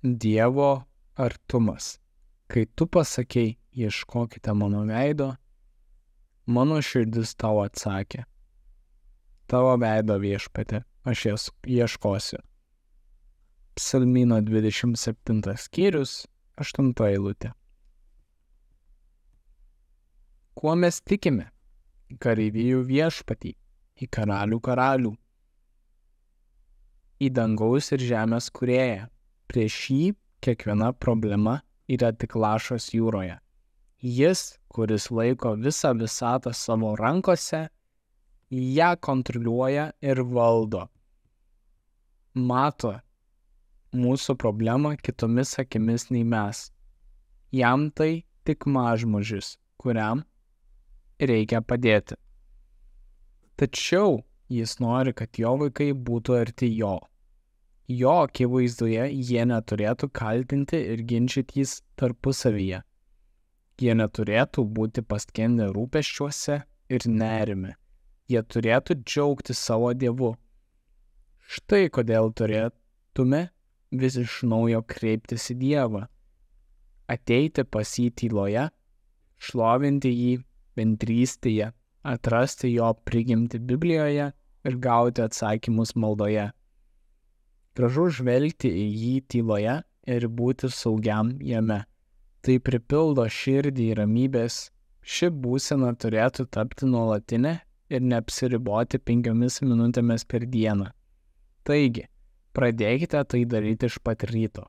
Dievo artumas. Kai tu pasakei, ieškokite mano veido, mano širdis tau atsakė. Tavo veido Viešpatie, aš ieškosiu. Psalmyno 27 skyrius, 8 eilutė. Kuo mes tikime? Į kareivijų Viešpatį, į karalių karalių, į dangaus ir žemės kūrėją. Prieš jį kiekviena problema yra tik lašas jūroje. Jis, kuris laiko visą visatą savo rankose, ją kontroliuoja ir valdo. Mato mūsų problemą kitomis akimis nei mes. Jam tai tik mažmožis, kuriam reikia padėti. Tačiau jis nori, kad jo vaikai būtų arti jo. Jo akivaizdoje jie neturėtų kaltinti ir ginčytis tarpusavyje. Jie neturėtų būti paskendę rūpesčiuose ir nerime. Jie turėtų džiaugtis savo Dievu. Štai kodėl turėtume vis iš naujo kreiptis į Dievą, ateiti pas jį tyloje, šlovinti jį bendrystėje, atrasti jo prigimtį Biblijoje ir gauti atsakymus maldoje. Gražu žvelgti į jį tyloje ir būti saugiam jame. Tai pripildo širdį ramybės. Ši būsena turėtų tapti nuolatinė ir neapsiriboti 5 minutėmis per dieną. Taigi, pradėkite tai daryti iš pat ryto.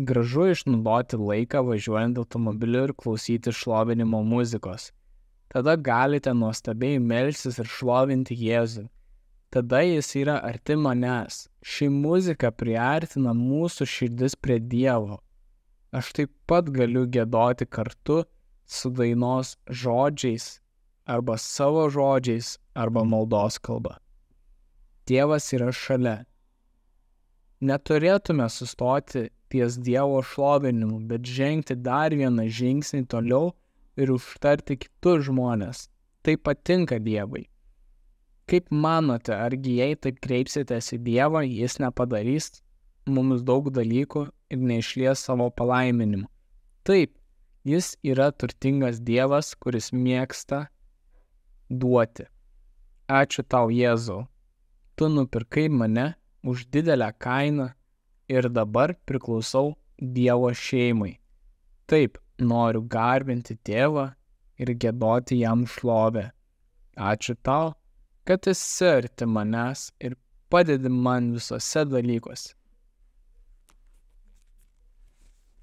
Gražu išnaudoti laiką važiuojant automobiliu ir klausyti šlovinimo muzikos. Tada galite nuostabiai melstis ir šlovinti Jėzų. Tada jis yra arti manęs. Ši muzika priartina mūsų širdis prie Dievo. Aš taip pat galiu giedoti kartu su dainos žodžiais, arba savo žodžiais, arba maldos kalba. Dievas yra šalia. Neturėtume sustoti ties Dievo šlovinimu, bet žengti dar vieną žingsnį toliau ir užtarti kitus žmones. Tai patinka Dievui. Kaip manote, argi jei taip kreipsitės į Dievą, jis nepadarys mums daug dalykų ir neišlies savo palaiminimu? Taip, jis yra turtingas Dievas, kuris mėgsta duoti. Ačiū tau, Jėzau. Tu nupirkai mane už didelę kainą ir dabar priklausau Dievo šeimai. Taip, noriu garbinti Tėvą ir giedoti jam šlovę. Ačiū tau, kad esi arti manęs ir padedi man visose dalykuose.